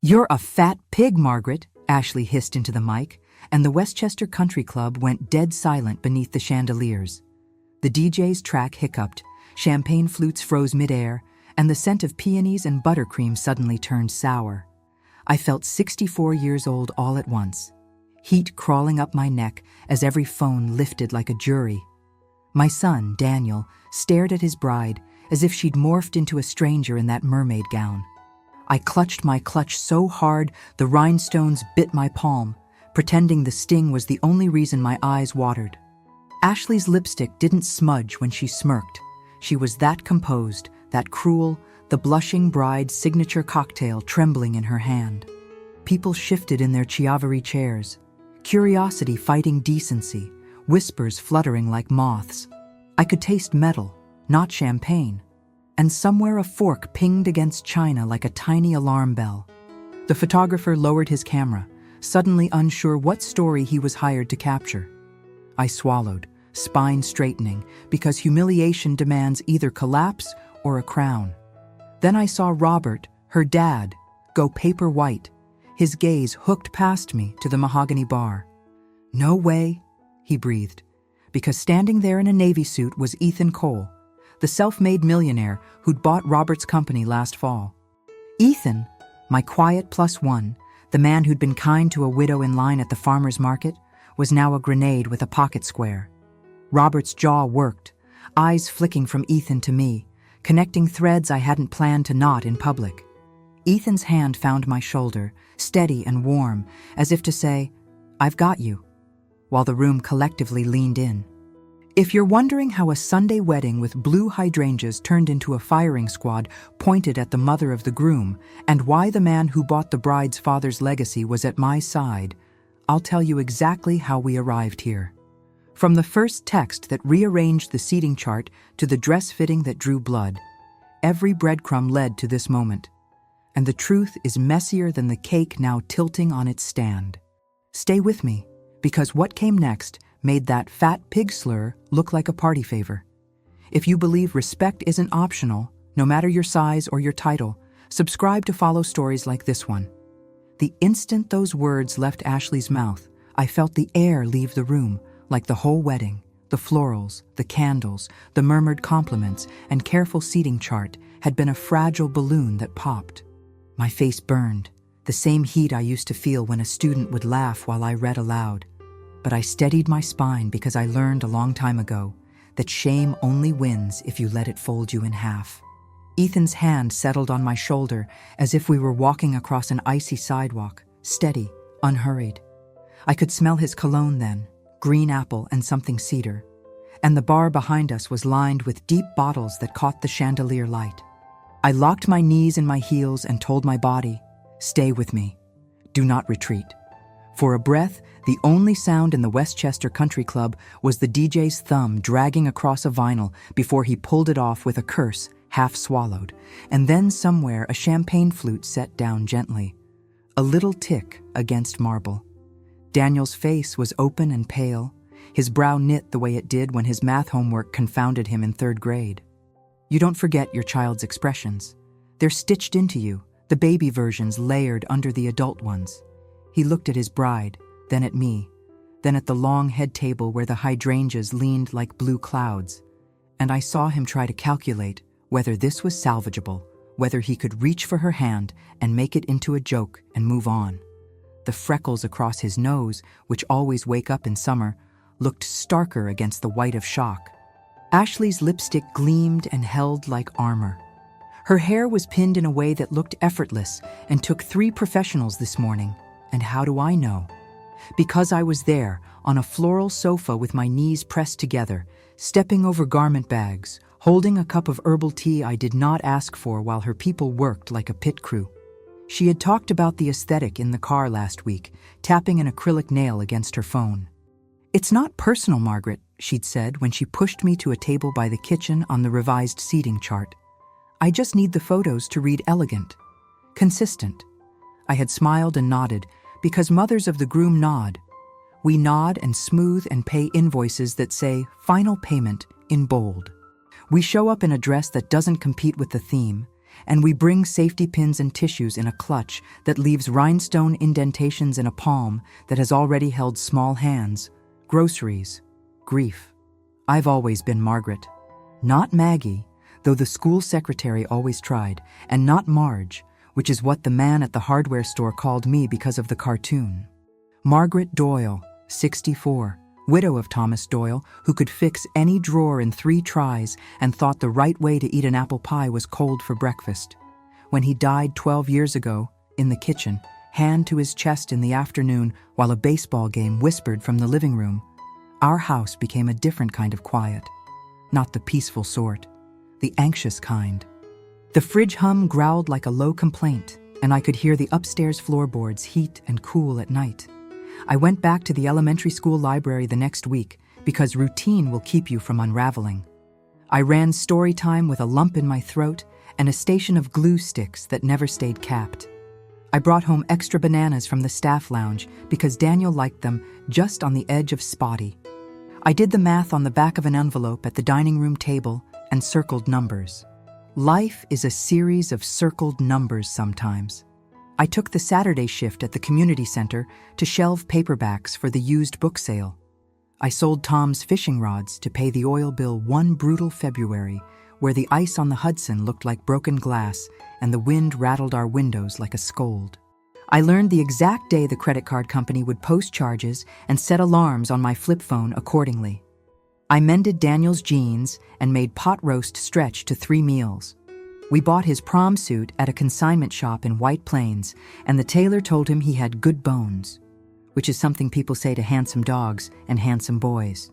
"You're a fat pig, Margaret," Ashley hissed into the mic, and the Westchester Country Club went dead silent beneath the chandeliers. The DJ's track hiccuped, champagne flutes froze midair, and the scent of peonies and buttercream suddenly turned sour. I felt 64 years old all at once, heat crawling up my neck as every phone lifted like a jury. My son, Daniel, stared at his bride as if she'd morphed into a stranger in that mermaid gown. I clutched my clutch so hard the rhinestones bit my palm, pretending the sting was the only reason my eyes watered. Ashley's lipstick didn't smudge when she smirked. She was that composed, that cruel, the blushing bride's signature cocktail trembling in her hand. People shifted in their Chiavari chairs, curiosity fighting decency, whispers fluttering like moths. I could taste metal, not champagne, and somewhere a fork pinged against china like a tiny alarm bell. The photographer lowered his camera, suddenly unsure what story he was hired to capture. I swallowed, spine straightening, because humiliation demands either collapse or a crown. Then I saw Robert, her dad, go paper white, his gaze hooked past me to the mahogany bar. "No way," he breathed, because standing there in a Navy suit was Ethan Cole, the self-made millionaire who'd bought Robert's company last fall. Ethan, my quiet +1, the man who'd been kind to a widow in line at the farmer's market, was now a grenade with a pocket square. Robert's jaw worked, eyes flicking from Ethan to me, connecting threads I hadn't planned to knot in public. Ethan's hand found my shoulder, steady and warm, as if to say, "I've got you," while the room collectively leaned in. If you're wondering how a Sunday wedding with blue hydrangeas turned into a firing squad pointed at the mother of the groom, and why the man who bought the bride's father's legacy was at my side, I'll tell you exactly how we arrived here. From the first text that rearranged the seating chart to the dress fitting that drew blood, every breadcrumb led to this moment. And the truth is messier than the cake now tilting on its stand. Stay with me, because what came next made that fat pig slur look like a party favor. If you believe respect isn't optional, no matter your size or your title, subscribe to follow stories like this one. The instant those words left Ashley's mouth, I felt the air leave the room, like the whole wedding, the florals, the candles, the murmured compliments, and careful seating chart had been a fragile balloon that popped. My face burned, the same heat I used to feel when a student would laugh while I read aloud. But I steadied my spine because I learned a long time ago that shame only wins if you let it fold you in half. Ethan's hand settled on my shoulder as if we were walking across an icy sidewalk, steady, unhurried. I could smell his cologne then, green apple and something cedar, and the bar behind us was lined with deep bottles that caught the chandelier light. I locked my knees in my heels and told my body, "Stay with me. Do not retreat." For a breath, the only sound in the Westchester Country Club was the DJ's thumb dragging across a vinyl before he pulled it off with a curse, half swallowed, and then somewhere a champagne flute set down gently, a little tick against marble. Daniel's face was open and pale, his brow knit the way it did when his math homework confounded him in 3rd grade. You don't forget your child's expressions. They're stitched into you, the baby versions layered under the adult ones. He looked at his bride, then at me, then at the long head table where the hydrangeas leaned like blue clouds, and I saw him try to calculate whether this was salvageable, whether he could reach for her hand and make it into a joke and move on. The freckles across his nose, which always wake up in summer, looked starker against the white of shock. Ashley's lipstick gleamed and held like armor. Her hair was pinned in a way that looked effortless and took 3 professionals this morning. And how do I know? Because I was there, on a floral sofa with my knees pressed together, stepping over garment bags, holding a cup of herbal tea I did not ask for while her people worked like a pit crew. She had talked about the aesthetic in the car last week, tapping an acrylic nail against her phone. "It's not personal, Margaret," she'd said when she pushed me to a table by the kitchen on the revised seating chart. "I just need the photos to read elegant, consistent." I had smiled and nodded, because mothers of the groom nod. We nod and smooth and pay invoices that say "final payment" in bold. We show up in a dress that doesn't compete with the theme, and we bring safety pins and tissues in a clutch that leaves rhinestone indentations in a palm that has already held small hands, groceries, grief. I've always been Margaret. Not Maggie, though the school secretary always tried, and not Marge, which is what the man at the hardware store called me because of the cartoon. Margaret Doyle, 64, widow of Thomas Doyle, who could fix any drawer in 3 tries and thought the right way to eat an apple pie was cold for breakfast. When he died 12 years ago, in the kitchen, hand to his chest in the afternoon while a baseball game whispered from the living room, our house became a different kind of quiet. Not the peaceful sort, the anxious kind. The fridge hum growled like a low complaint, and I could hear the upstairs floorboards heat and cool at night. I went back to the elementary school library the next week because routine will keep you from unraveling. I ran story time with a lump in my throat and a station of glue sticks that never stayed capped. I brought home extra bananas from the staff lounge because Daniel liked them just on the edge of spotty. I did the math on the back of an envelope at the dining room table and circled numbers. Life is a series of circled numbers sometimes. I took the Saturday shift at the community center to shelve paperbacks for the used book sale. I sold Tom's fishing rods to pay the oil bill one brutal February, where the ice on the Hudson looked like broken glass and the wind rattled our windows like a scold. I learned the exact day the credit card company would post charges and set alarms on my flip phone accordingly. I mended Daniel's jeans and made pot roast stretch to 3 meals. We bought his prom suit at a consignment shop in White Plains, and the tailor told him he had good bones, which is something people say to handsome dogs and handsome boys.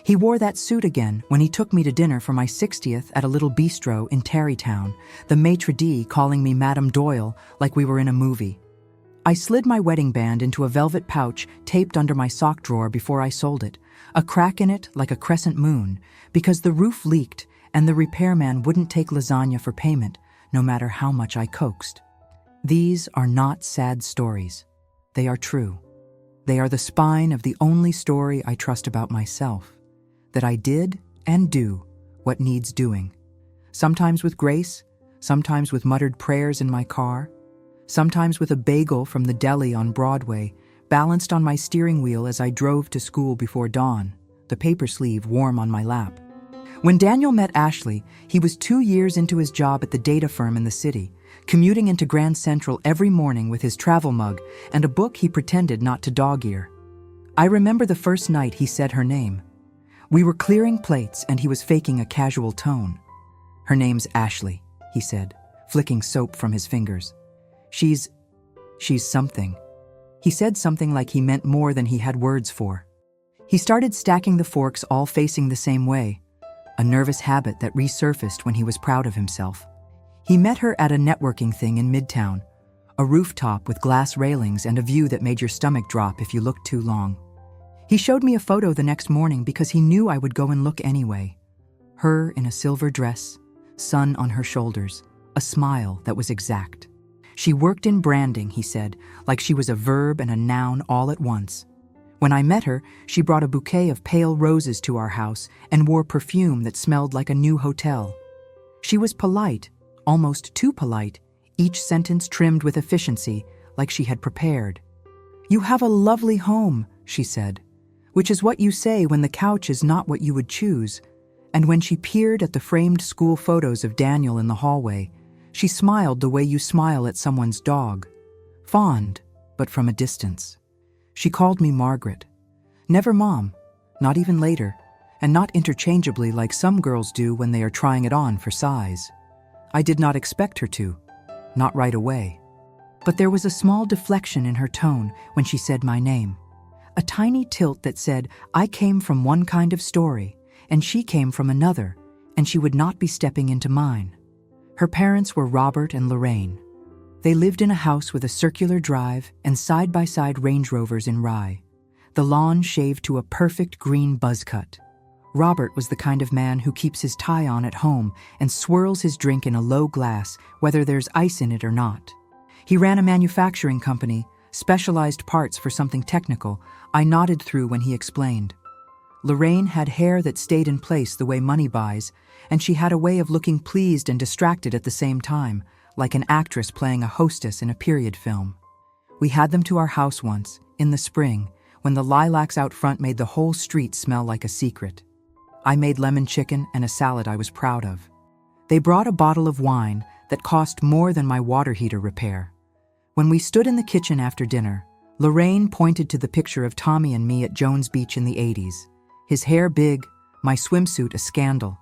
He wore that suit again when he took me to dinner for my 60th at a little bistro in Tarrytown, the maitre d' calling me Madame Doyle like we were in a movie. I slid my wedding band into a velvet pouch taped under my sock drawer before I sold it, a crack in it like a crescent moon, because the roof leaked and the repairman wouldn't take lasagna for payment, no matter how much I coaxed. These are not sad stories. They are true. They are the spine of the only story I trust about myself, that I did and do what needs doing. Sometimes with grace, sometimes with muttered prayers in my car, sometimes with a bagel from the deli on Broadway, balanced on my steering wheel as I drove to school before dawn, the paper sleeve warm on my lap. When Daniel met Ashley, he was 2 years into his job at the data firm in the city, commuting into Grand Central every morning with his travel mug and a book he pretended not to dog-ear. I remember the first night he said her name. We were clearing plates and he was faking a casual tone. Her name's Ashley, he said, flicking soap from his fingers. She's something. He said something like he meant more than he had words for. He started stacking the forks all facing the same way, a nervous habit that resurfaced when he was proud of himself. He met her at a networking thing in Midtown, a rooftop with glass railings and a view that made your stomach drop if you looked too long. He showed me a photo the next morning because he knew I would go and look anyway. Her in a silver dress, sun on her shoulders, a smile that was exact. She worked in branding, he said, like she was a verb and a noun all at once. When I met her, she brought a bouquet of pale roses to our house and wore perfume that smelled like a new hotel. She was polite, almost too polite, each sentence trimmed with efficiency, like she had prepared. "You have a lovely home," she said, which is what you say when the couch is not what you would choose. And when she peered at the framed school photos of Daniel in the hallway, she smiled the way you smile at someone's dog. Fond, but from a distance. She called me Margaret. Never Mom, not even later, and not interchangeably like some girls do when they are trying it on for size. I did not expect her to, not right away. But there was a small deflection in her tone when she said my name. A tiny tilt that said I came from one kind of story, and she came from another, and she would not be stepping into mine. Her parents were Robert and Lorraine. They lived in a house with a circular drive and side-by-side Range Rovers in Rye. The lawn shaved to a perfect green buzz cut. Robert was the kind of man who keeps his tie on at home and swirls his drink in a low glass, whether there's ice in it or not. He ran a manufacturing company, specialized parts for something technical. I nodded through when he explained. Lorraine had hair that stayed in place the way money buys, and she had a way of looking pleased and distracted at the same time, like an actress playing a hostess in a period film. We had them to our house once, in the spring, when the lilacs out front made the whole street smell like a secret. I made lemon chicken and a salad I was proud of. They brought a bottle of wine that cost more than my water heater repair. When we stood in the kitchen after dinner, Lorraine pointed to the picture of Tommy and me at Jones Beach in the 80s. His hair big, my swimsuit a scandal.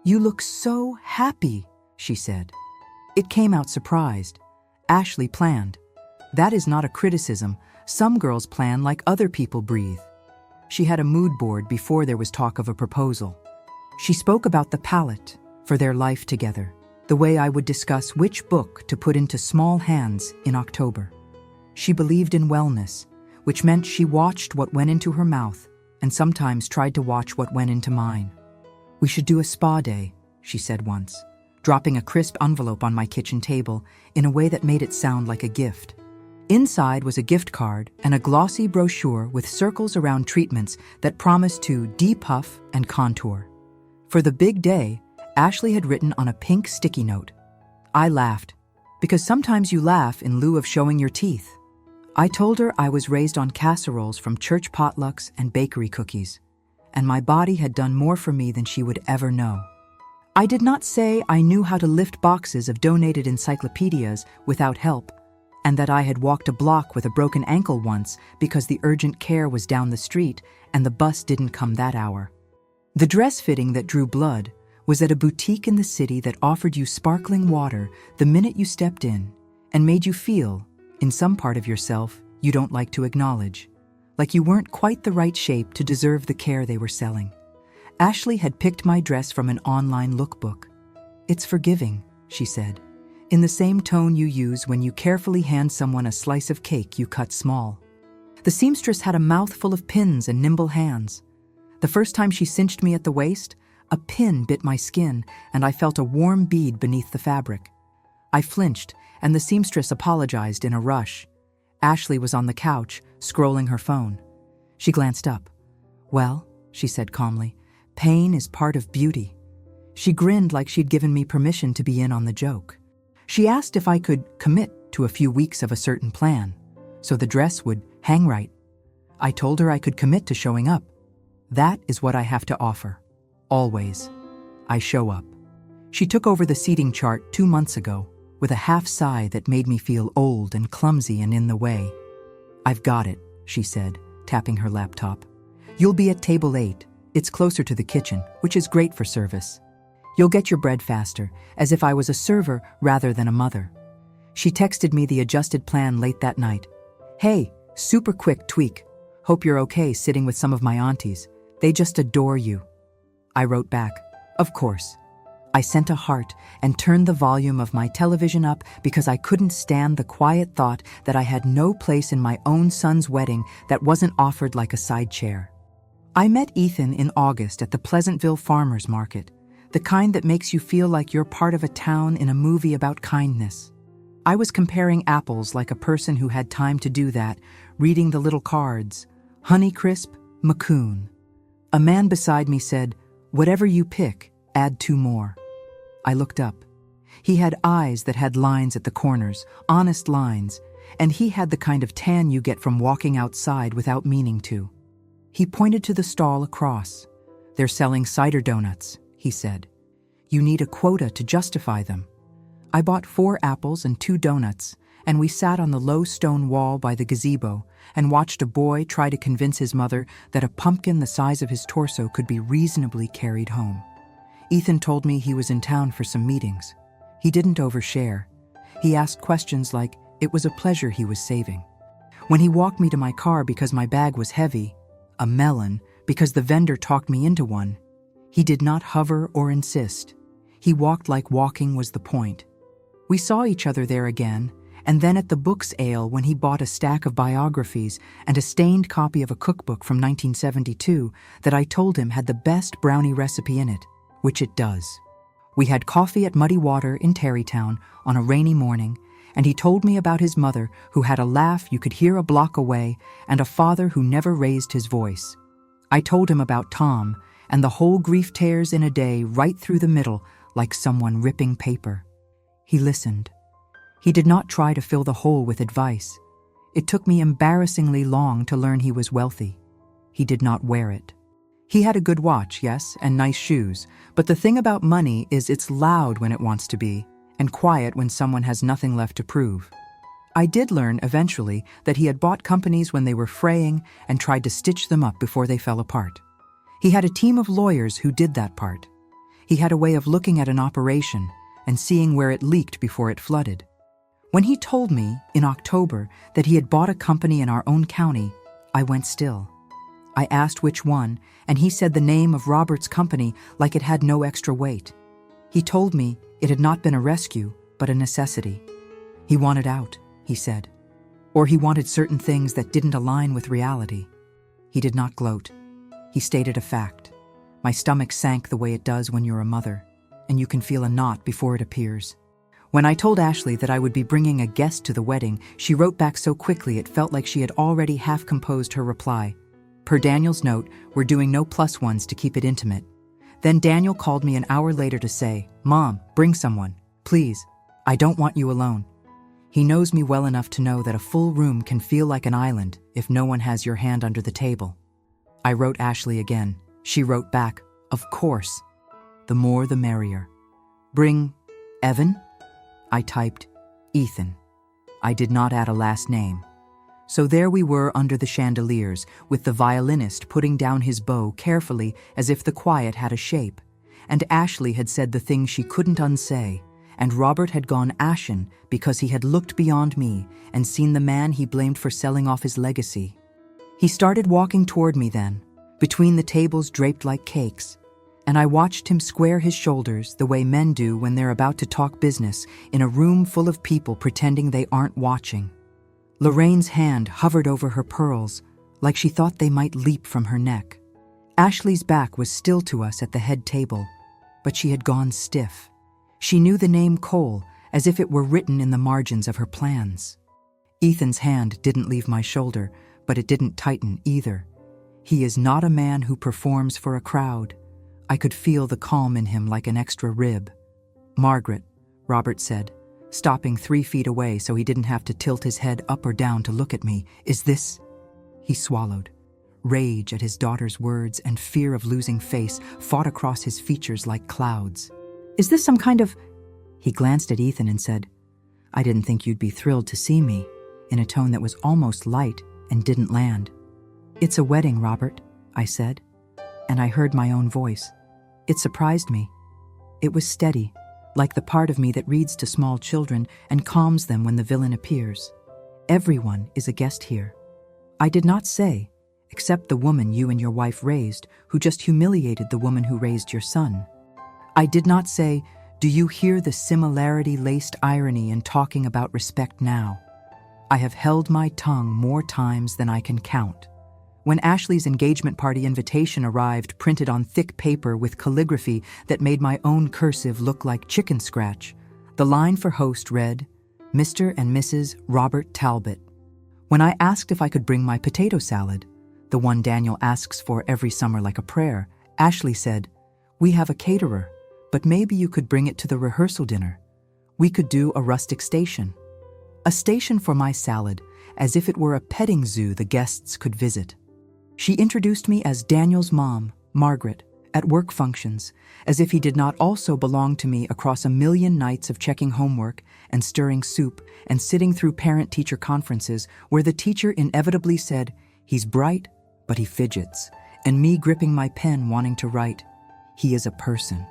"You look so happy," she said. It came out surprised. Ashley planned. That is not a criticism. Some girls plan like other people breathe. She had a mood board before there was talk of a proposal. She spoke about the palette for their life together, the way I would discuss which book to put into small hands in October. She believed in wellness, which meant she watched what went into her mouth and sometimes tried to watch what went into mine. "We should do a spa day," she said once, dropping a crisp envelope on my kitchen table in a way that made it sound like a gift. Inside was a gift card and a glossy brochure with circles around treatments that promised to depuff and contour. For the big day, Ashley had written on a pink sticky note. I laughed, because sometimes you laugh in lieu of showing your teeth. I told her I was raised on casseroles from church potlucks and bakery cookies, and my body had done more for me than she would ever know. I did not say I knew how to lift boxes of donated encyclopedias without help, and that I had walked a block with a broken ankle once because the urgent care was down the street and the bus didn't come that hour. The dress fitting that drew blood was at a boutique in the city that offered you sparkling water the minute you stepped in and made you feel, in some part of yourself you don't like to acknowledge, like you weren't quite the right shape to deserve the care they were selling. Ashley had picked my dress from an online lookbook. "It's forgiving," she said, in the same tone you use when you carefully hand someone a slice of cake you cut small. The seamstress had a mouth full of pins and nimble hands. The first time she cinched me at the waist, a pin bit my skin and I felt a warm bead beneath the fabric. I flinched, and the seamstress apologized in a rush. Ashley was on the couch, scrolling her phone. She glanced up. "Well," she said calmly, "pain is part of beauty." She grinned like she'd given me permission to be in on the joke. She asked if I could commit to a few weeks of a certain plan, so the dress would hang right. I told her I could commit to showing up. That is what I have to offer. Always. I show up. She took over the seating chart 2 months ago, with a half sigh that made me feel old and clumsy and in the way. "I've got it," she said, tapping her laptop. "You'll be at table 8. It's closer to the kitchen, which is great for service. You'll get your bread faster, as if I was a server rather than a mother." She texted me the adjusted plan late that night. "Hey, super quick tweak. Hope you're okay sitting with some of my aunties. They just adore you." I wrote back, "Of course." I sent a heart and turned the volume of my television up because I couldn't stand the quiet thought that I had no place in my own son's wedding that wasn't offered like a side chair. I met Ethan in August at the Pleasantville Farmers Market, the kind that makes you feel like you're part of a town in a movie about kindness. I was comparing apples like a person who had time to do that, reading the little cards. Honeycrisp, Macoun. A man beside me said, "Whatever you pick, add 2 more." I looked up. He had eyes that had lines at the corners, honest lines, and he had the kind of tan you get from walking outside without meaning to. He pointed to the stall across. "They're selling cider donuts," he said. "You need a quota to justify them." I bought 4 apples and 2 donuts, and we sat on the low stone wall by the gazebo and watched a boy try to convince his mother that a pumpkin the size of his torso could be reasonably carried home. Ethan told me he was in town for some meetings. He didn't overshare. He asked questions like it was a pleasure he was saving. When he walked me to my car because my bag was heavy, a melon, because the vendor talked me into one, he did not hover or insist. He walked like walking was the point. We saw each other there again, and then at the Books Ale when he bought a stack of biographies and a stained copy of a cookbook from 1972 that I told him had the best brownie recipe in it, which it does. We had coffee at Muddy Water in Tarrytown on a rainy morning, and he told me about his mother who had a laugh you could hear a block away and a father who never raised his voice. I told him about Tom, and the whole grief tears in a day right through the middle like someone ripping paper. He listened. He did not try to fill the hole with advice. It took me embarrassingly long to learn he was wealthy. He did not wear it. He had a good watch, yes, and nice shoes, but the thing about money is it's loud when it wants to be, and quiet when someone has nothing left to prove. I did learn eventually that he had bought companies when they were fraying and tried to stitch them up before they fell apart. He had a team of lawyers who did that part. He had a way of looking at an operation and seeing where it leaked before it flooded. When he told me, in October, that he had bought a company in our own county, I went still. I asked which one, and he said the name of Robert's company like it had no extra weight. He told me it had not been a rescue, but a necessity. He wanted out, he said. Or he wanted certain things that didn't align with reality. He did not gloat. He stated a fact. My stomach sank the way it does when you're a mother, and you can feel a knot before it appears. When I told Ashley that I would be bringing a guest to the wedding, she wrote back so quickly it felt like she had already half composed her reply. Per Daniel's note, we're doing no plus ones to keep it intimate. Then Daniel called me an hour later to say, Mom, bring someone, please. I don't want you alone. He knows me well enough to know that a full room can feel like an island if no one has your hand under the table. I wrote Ashley again. She wrote back, of course. The more the merrier. Bring Evan? I typed, Ethan. I did not add a last name. So there we were under the chandeliers, with the violinist putting down his bow carefully as if the quiet had a shape. And Ashley had said the thing she couldn't unsay, and Robert had gone ashen because he had looked beyond me and seen the man he blamed for selling off his legacy. He started walking toward me then, between the tables draped like cakes, and I watched him square his shoulders the way men do when they're about to talk business in a room full of people pretending they aren't watching. Lorraine's hand hovered over her pearls, like she thought they might leap from her neck. Ashley's back was still to us at the head table, but she had gone stiff. She knew the name Cole as if it were written in the margins of her plans. Ethan's hand didn't leave my shoulder, but it didn't tighten either. He is not a man who performs for a crowd. I could feel the calm in him like an extra rib. Margaret, Robert said, stopping 3 feet away so he didn't have to tilt his head up or down to look at me. Is this? He swallowed. Rage at his daughter's words and fear of losing face fought across his features like clouds. Is this some kind of... He glanced at Ethan and said, I didn't think you'd be thrilled to see me, in a tone that was almost light and didn't land. It's a wedding, Robert, I said, and I heard my own voice. It surprised me. It was steady, like the part of me that reads to small children and calms them when the villain appears. Everyone is a guest here. I did not say, except the woman you and your wife raised, who just humiliated the woman who raised your son. I did not say, do you hear the similarity-laced irony in talking about respect now? I have held my tongue more times than I can count. When Ashley's engagement party invitation arrived printed on thick paper with calligraphy that made my own cursive look like chicken scratch, the line for host read, Mr. and Mrs. Robert Talbot. When I asked if I could bring my potato salad, the one Daniel asks for every summer like a prayer, Ashley said, we have a caterer, but maybe you could bring it to the rehearsal dinner. We could do a rustic station. A station for my salad, as if it were a petting zoo the guests could visit. She introduced me as Daniel's mom, Margaret, at work functions, as if he did not also belong to me across a million nights of checking homework and stirring soup and sitting through parent-teacher conferences where the teacher inevitably said, he's bright, but he fidgets, and me gripping my pen wanting to write, he is a person.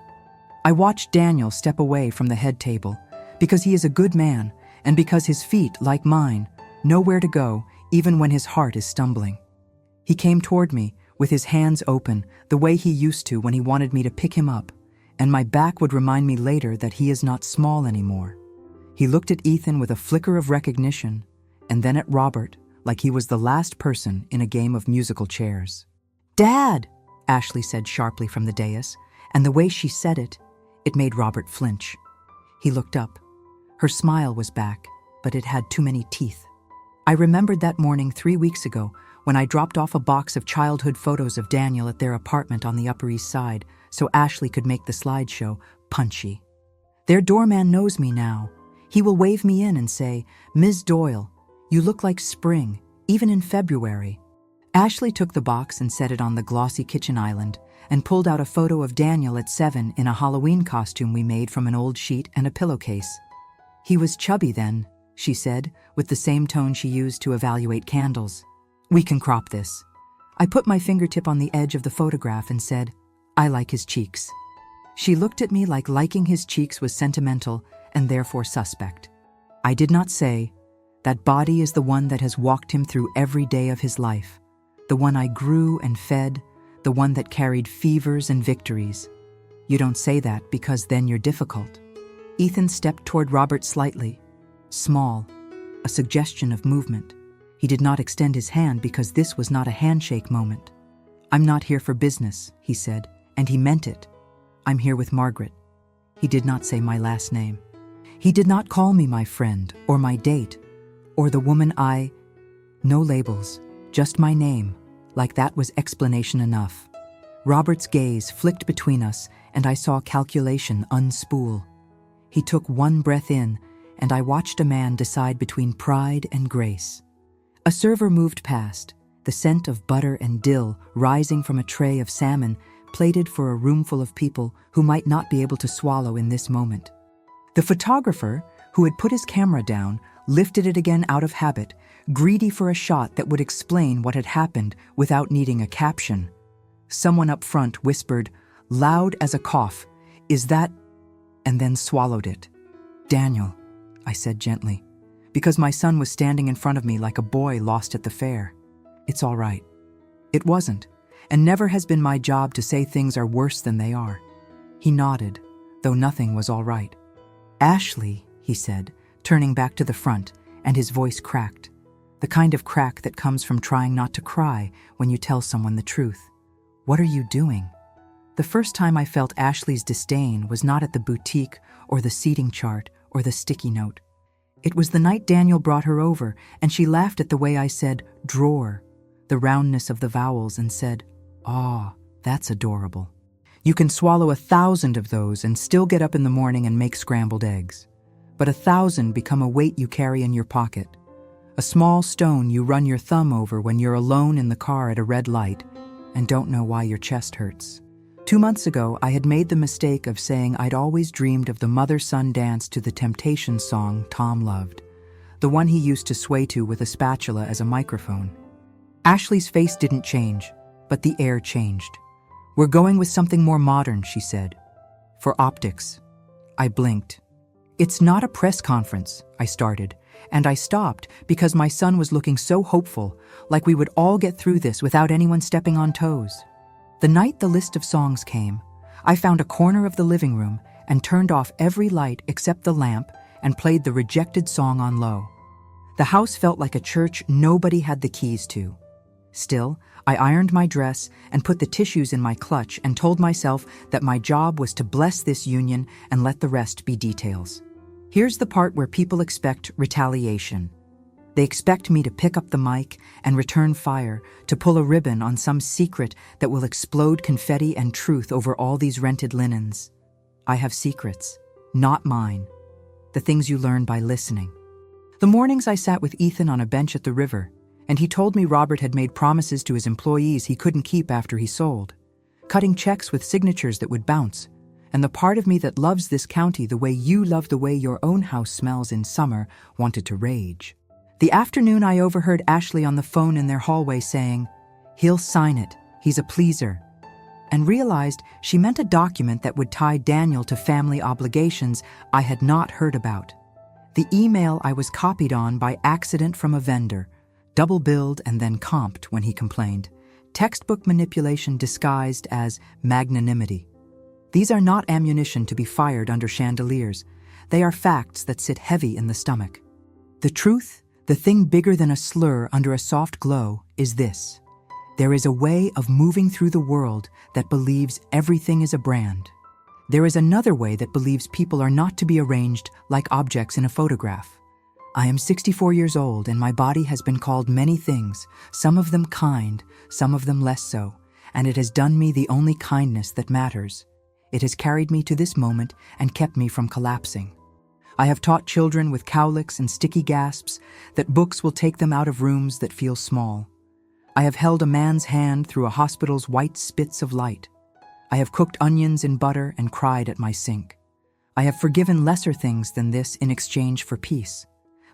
I watched Daniel step away from the head table, because he is a good man, and because his feet, like mine, know where to go even when his heart is stumbling. He came toward me, with his hands open, the way he used to when he wanted me to pick him up, and my back would remind me later that he is not small anymore. He looked at Ethan with a flicker of recognition, and then at Robert, like he was the last person in a game of musical chairs. Dad, Ashley said sharply from the dais, and the way she said it, it made Robert flinch. He looked up. Her smile was back, but it had too many teeth. I remembered that morning 3 weeks ago when I dropped off a box of childhood photos of Daniel at their apartment on the Upper East Side so Ashley could make the slideshow punchy. Their doorman knows me now. He will wave me in and say, "Ms. Doyle, you look like spring, even in February." Ashley took the box and set it on the glossy kitchen island and pulled out a photo of Daniel at 7 in a Halloween costume we made from an old sheet and a pillowcase. "He was chubby then," she said, with the same tone she used to evaluate candles. "We can crop this." I put my fingertip on the edge of the photograph and said, "I like his cheeks." She looked at me like liking his cheeks was sentimental and therefore suspect. I did not say, "That body is the one that has walked him through every day of his life, the one I grew and fed, the one that carried fevers and victories." You don't say that because then you're difficult. Ethan stepped toward Robert slightly, small, a suggestion of movement. He did not extend his hand because this was not a handshake moment. "I'm not here for business," he said, and he meant it. "I'm here with Margaret." He did not say my last name. He did not call me my friend or my date or the woman No labels, just my name, like that was explanation enough. Robert's gaze flicked between us and I saw calculation unspool. He took one breath in and I watched a man decide between pride and grace. A server moved past, the scent of butter and dill rising from a tray of salmon plated for a room full of people who might not be able to swallow in this moment. The photographer, who had put his camera down, lifted it again out of habit, greedy for a shot that would explain what had happened without needing a caption. Someone up front whispered, loud as a cough, "Is that?" and then swallowed it. "Daniel," I said gently, because my son was standing in front of me like a boy lost at the fair. "It's all right." It wasn't, and never has been my job to say things are worse than they are. He nodded, though nothing was all right. "Ashley," he said, turning back to the front, and his voice cracked. The kind of crack that comes from trying not to cry when you tell someone the truth. "What are you doing?" The first time I felt Ashley's disdain was not at the boutique or the seating chart or the sticky note. It was the night Daniel brought her over, and she laughed at the way I said drawer, the roundness of the vowels, and said, "Aw, that's adorable. You can swallow 1,000 of those and still get up in the morning and make scrambled eggs. But 1,000 become a weight you carry in your pocket. A small stone you run your thumb over when you're alone in the car at a red light and don't know why your chest hurts." 2 months ago, I had made the mistake of saying I'd always dreamed of the mother-son dance to the Temptations song Tom loved, the one he used to sway to with a spatula as a microphone. Ashley's face didn't change, but the air changed. "We're going with something more modern," she said. "For optics." I blinked. "It's not a press conference," I started, and I stopped because my son was looking so hopeful, like we would all get through this without anyone stepping on toes. The night the list of songs came, I found a corner of the living room and turned off every light except the lamp and played the rejected song on low. The house felt like a church nobody had the keys to. Still, I ironed my dress and put the tissues in my clutch and told myself that my job was to bless this union and let the rest be details. Here's the part where people expect retaliation. They expect me to pick up the mic and return fire, to pull a ribbon on some secret that will explode confetti and truth over all these rented linens. I have secrets, not mine. The things you learn by listening. The mornings I sat with Ethan on a bench at the river, and he told me Robert had made promises to his employees he couldn't keep after he sold, cutting checks with signatures that would bounce, and the part of me that loves this county the way you love the way your own house smells in summer wanted to rage. The afternoon I overheard Ashley on the phone in their hallway saying, "He'll sign it, he's a pleaser," and realized she meant a document that would tie Daniel to family obligations I had not heard about. The email I was copied on by accident from a vendor, double-billed and then comped when he complained. Textbook manipulation disguised as magnanimity. These are not ammunition to be fired under chandeliers. They are facts that sit heavy in the stomach. The truth, the thing bigger than a slur under a soft glow, is this. There is a way of moving through the world that believes everything is a brand. There is another way that believes people are not to be arranged like objects in a photograph. I am 64 years old and my body has been called many things, some of them kind, some of them less so, and it has done me the only kindness that matters. It has carried me to this moment and kept me from collapsing. I have taught children with cowlicks and sticky gasps that books will take them out of rooms that feel small. I have held a man's hand through a hospital's white spits of light. I have cooked onions in butter and cried at my sink. I have forgiven lesser things than this in exchange for peace.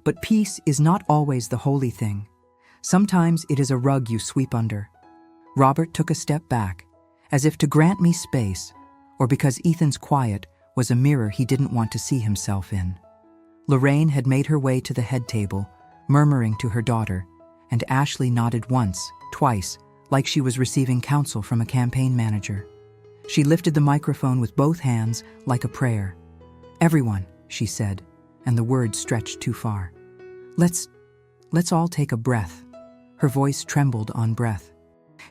But peace is not always the holy thing. Sometimes it is a rug you sweep under. Robert took a step back, as if to grant me space, or because Ethan's quiet was a mirror he didn't want to see himself in. Lorraine had made her way to the head table, murmuring to her daughter, and Ashley nodded once, twice, like she was receiving counsel from a campaign manager. She lifted the microphone with both hands like a prayer. "Everyone," she said, and the words stretched too far. Let's all take a breath." Her voice trembled on breath.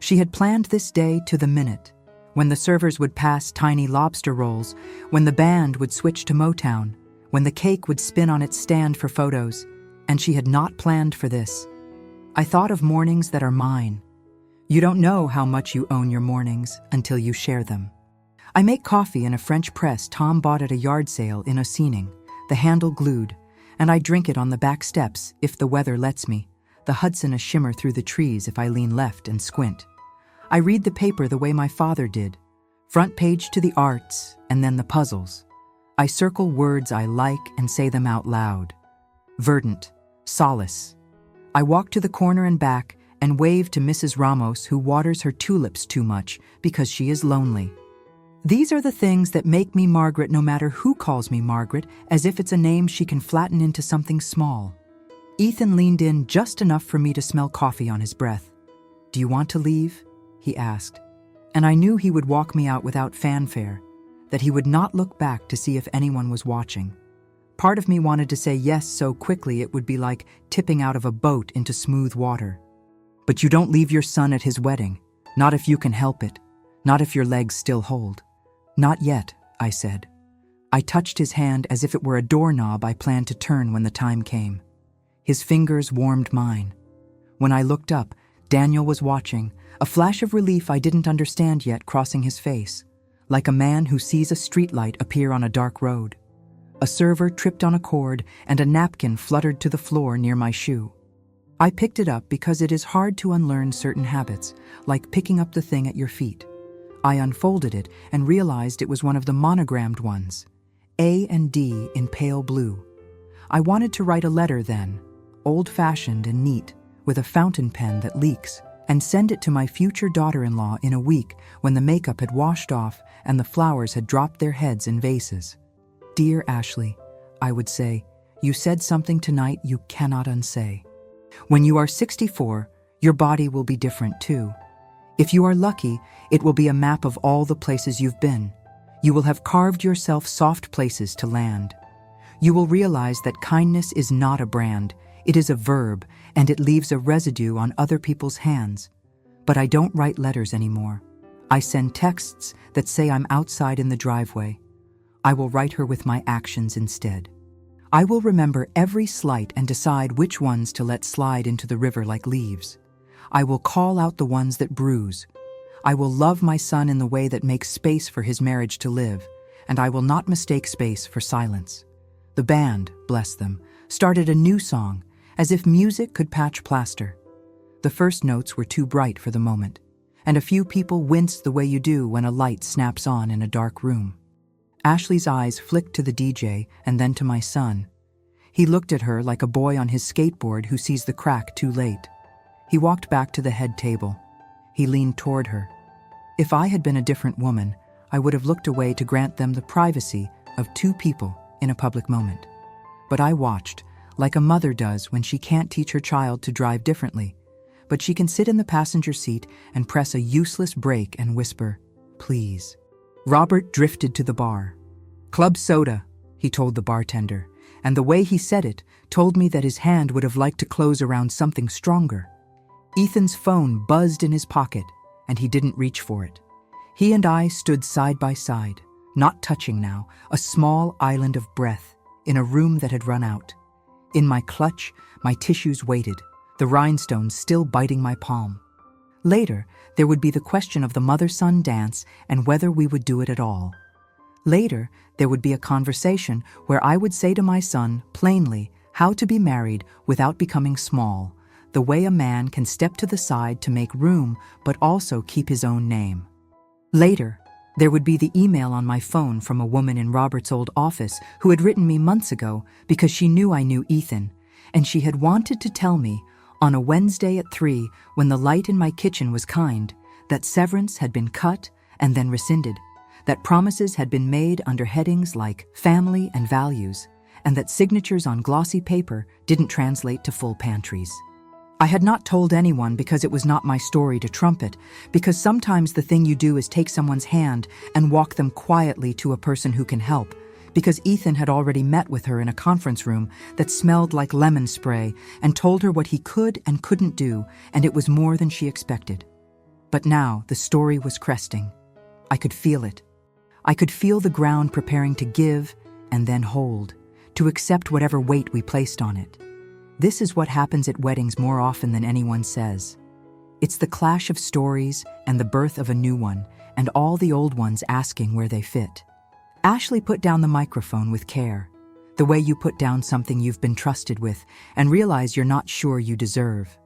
She had planned this day to the minute, when the servers would pass tiny lobster rolls, when the band would switch to Motown, when the cake would spin on its stand for photos, and she had not planned for this. I thought of mornings that are mine. You don't know how much you own your mornings until you share them. I make coffee in a French press Tom bought at a yard sale in Ossining, the handle glued, and I drink it on the back steps if the weather lets me, the Hudson a shimmer through the trees if I lean left and squint. I read the paper the way my father did, front page to the arts and then the puzzles. I circle words I like and say them out loud. Verdant, solace. I walk to the corner and back and wave to Mrs. Ramos, who waters her tulips too much because she is lonely. These are the things that make me Margaret, no matter who calls me Margaret, as if it's a name she can flatten into something small. Ethan leaned in just enough for me to smell coffee on his breath. "Do you want to leave?" he asked. And I knew he would walk me out without fanfare, that he would not look back to see if anyone was watching. Part of me wanted to say yes so quickly it would be like tipping out of a boat into smooth water. "But you don't leave your son at his wedding, not if you can help it, not if your legs still hold." "Not yet," I said. I touched his hand as if it were a doorknob I planned to turn when the time came. His fingers warmed mine. When I looked up, Daniel was watching, a flash of relief I didn't understand yet crossing his face, like a man who sees a streetlight appear on a dark road. A server tripped on a cord and a napkin fluttered to the floor near my shoe. I picked it up because it is hard to unlearn certain habits, like picking up the thing at your feet. I unfolded it and realized it was one of the monogrammed ones, A and D in pale blue. I wanted to write a letter then, old-fashioned and neat, with a fountain pen that leaks, and send it to my future daughter-in-law in a week when the makeup had washed off and the flowers had dropped their heads in vases. "Dear Ashley," I would say, "you said something tonight you cannot unsay. When you are 64, your body will be different too. If you are lucky, it will be a map of all the places you've been. You will have carved yourself soft places to land. You will realize that kindness is not a brand, it is a verb, and it leaves a residue on other people's hands. But I don't write letters anymore. I send texts that say I'm outside in the driveway. I will write her with my actions instead. I will remember every slight and decide which ones to let slide into the river like leaves. I will call out the ones that bruise. I will love my son in the way that makes space for his marriage to live, and I will not mistake space for silence." The band, bless them, started a new song, as if music could patch plaster. The first notes were too bright for the moment, and a few people winced the way you do when a light snaps on in a dark room. Ashley's eyes flicked to the DJ and then to my son. He looked at her like a boy on his skateboard who sees the crack too late. He walked back to the head table. He leaned toward her. If I had been a different woman, I would have looked away to grant them the privacy of two people in a public moment. But I watched, like a mother does when she can't teach her child to drive differently, but she can sit in the passenger seat and press a useless brake and whisper, "Please." Robert drifted to the bar. "Club soda," he told the bartender, and the way he said it told me that his hand would have liked to close around something stronger. Ethan's phone buzzed in his pocket, and he didn't reach for it. He and I stood side by side, not touching now, a small island of breath, in a room that had run out. In my clutch, my tissues waited, the rhinestones still biting my palm. Later, there would be the question of the mother-son dance and whether we would do it at all. Later, there would be a conversation where I would say to my son, plainly, how to be married without becoming small, the way a man can step to the side to make room but also keep his own name. Later, there would be the email on my phone from a woman in Robert's old office who had written me months ago because she knew I knew Ethan, and she had wanted to tell me, on a Wednesday at 3, when the light in my kitchen was kind, that severance had been cut and then rescinded, that promises had been made under headings like family and values, and that signatures on glossy paper didn't translate to full pantries. I had not told anyone because it was not my story to trumpet, because sometimes the thing you do is take someone's hand and walk them quietly to a person who can help, because Ethan had already met with her in a conference room that smelled like lemon spray and told her what he could and couldn't do, and it was more than she expected. But now the story was cresting. I could feel it. I could feel the ground preparing to give and then hold, to accept whatever weight we placed on it. This is what happens at weddings more often than anyone says. It's the clash of stories and the birth of a new one, and all the old ones asking where they fit. Ashley put down the microphone with care, the way you put down something you've been trusted with and realize you're not sure you deserve.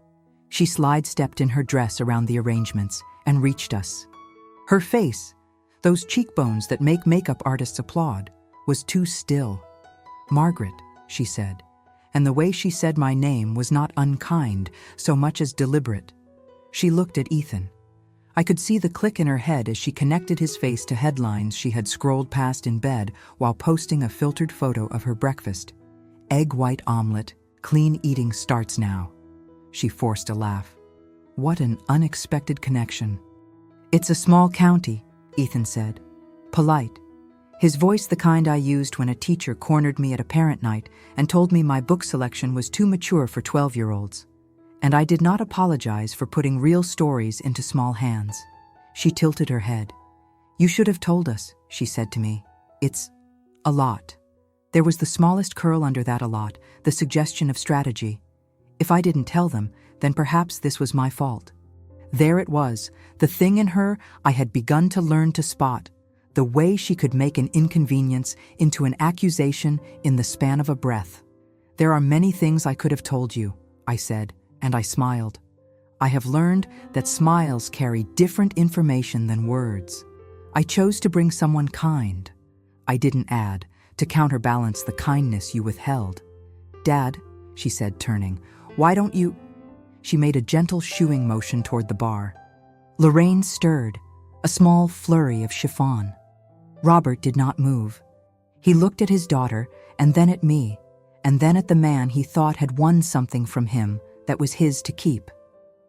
She slide-stepped in her dress around the arrangements and reached us. Her face, those cheekbones that make makeup artists applaud, was too still. "Margaret," she said, and the way she said my name was not unkind so much as deliberate. She looked at Ethan. I could see the click in her head as she connected his face to headlines she had scrolled past in bed while posting a filtered photo of her breakfast. "Egg white omelet, clean eating starts now." She forced a laugh. What an unexpected connection. "It's a small county," Ethan said. Polite. His voice the kind I used when a teacher cornered me at a parent night and told me my book selection was too mature for 12-year-olds. And I did not apologize for putting real stories into small hands. She tilted her head. "You should have told us," she said to me. "It's a lot." There was the smallest curl under that "a lot," the suggestion of strategy. If I didn't tell them, then perhaps this was my fault. There it was, the thing in her I had begun to learn to spot, the way she could make an inconvenience into an accusation in the span of a breath. "There are many things I could have told you," I said, and I smiled. I have learned that smiles carry different information than words. I chose to bring someone kind. I didn't add, to counterbalance the kindness you withheld. "Dad," she said, turning, "why don't you—" She made a gentle shooing motion toward the bar. Lorraine stirred, a small flurry of chiffon. Robert did not move. He looked at his daughter, and then at me, and then at the man he thought had won something from him that was his to keep.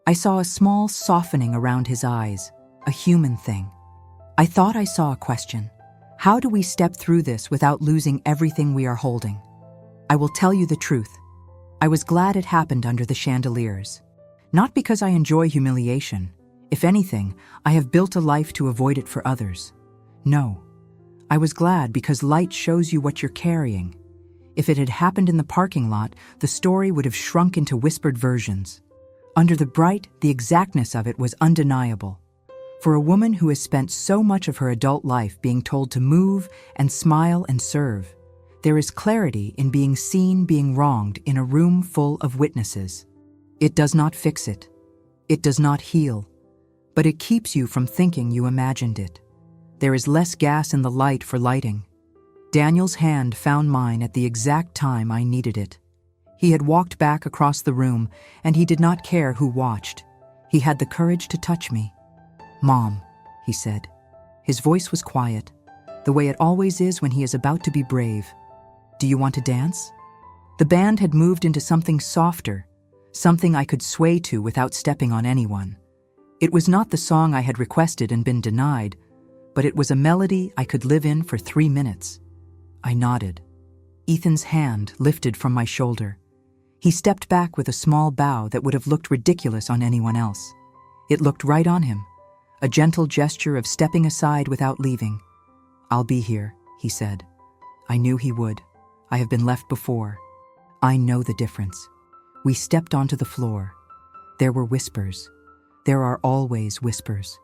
I saw a small softening around his eyes, a human thing. I thought I saw a question. How do we step through this without losing everything we are holding? I will tell you the truth. I was glad it happened under the chandeliers. Not because I enjoy humiliation. If anything, I have built a life to avoid it for others. No. I was glad because light shows you what you're carrying. If it had happened in the parking lot, the story would have shrunk into whispered versions. Under the bright, the exactness of it was undeniable. For a woman who has spent so much of her adult life being told to move and smile and serve, there is clarity in being seen being wronged in a room full of witnesses. It does not fix it. It does not heal. But it keeps you from thinking you imagined it. There is less gas in the light for lighting. Daniel's hand found mine at the exact time I needed it. He had walked back across the room, and he did not care who watched. He had the courage to touch me. "Mom," he said. His voice was quiet, the way it always is when he is about to be brave. "Do you want to dance?" The band had moved into something softer, something I could sway to without stepping on anyone. It was not the song I had requested and been denied, but it was a melody I could live in for 3 minutes. I nodded. Ethan's hand lifted from my shoulder. He stepped back with a small bow that would have looked ridiculous on anyone else. It looked right on him, a gentle gesture of stepping aside without leaving. "I'll be here," he said. I knew he would. I have been left before. I know the difference. We stepped onto the floor. There were whispers. There are always whispers.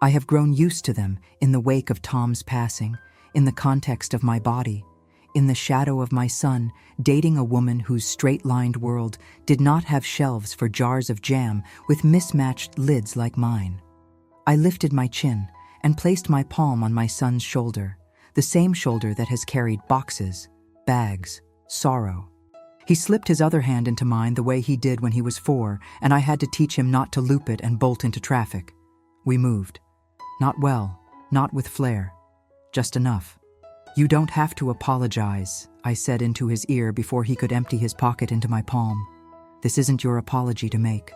I have grown used to them in the wake of Tom's passing, in the context of my body, in the shadow of my son, dating a woman whose straight-lined world did not have shelves for jars of jam with mismatched lids like mine. I lifted my chin and placed my palm on my son's shoulder, the same shoulder that has carried boxes, bags, sorrow. He slipped his other hand into mine the way he did when he was 4, and I had to teach him not to loop it and bolt into traffic. We moved. Not well, not with flair, just enough. "You don't have to apologize," I said into his ear before he could empty his pocket into my palm. "This isn't your apology to make."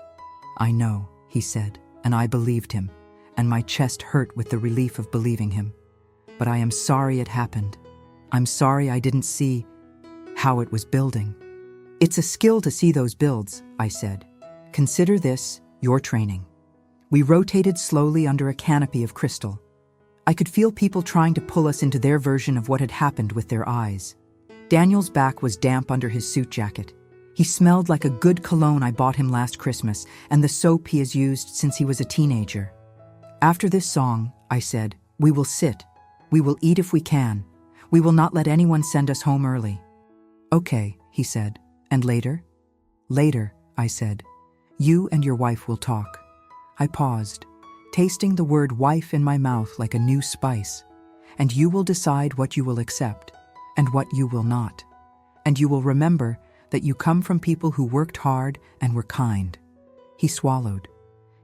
"I know," he said, and I believed him, and my chest hurt with the relief of believing him. "But I am sorry it happened. I'm sorry I didn't see how it was building." "It's a skill to see those builds," I said. "Consider this your training." We rotated slowly under a canopy of crystal. I could feel people trying to pull us into their version of what had happened with their eyes. Daniel's back was damp under his suit jacket. He smelled like a good cologne I bought him last Christmas and the soap he has used since he was a teenager. "After this song," I said, "we will sit. We will eat if we can. We will not let anyone send us home early." "Okay," he said. "And later?" "Later," I said. "You and your wife will talk." I paused, tasting the word wife in my mouth like a new spice. "And you will decide what you will accept and what you will not. And you will remember that you come from people who worked hard and were kind." He swallowed.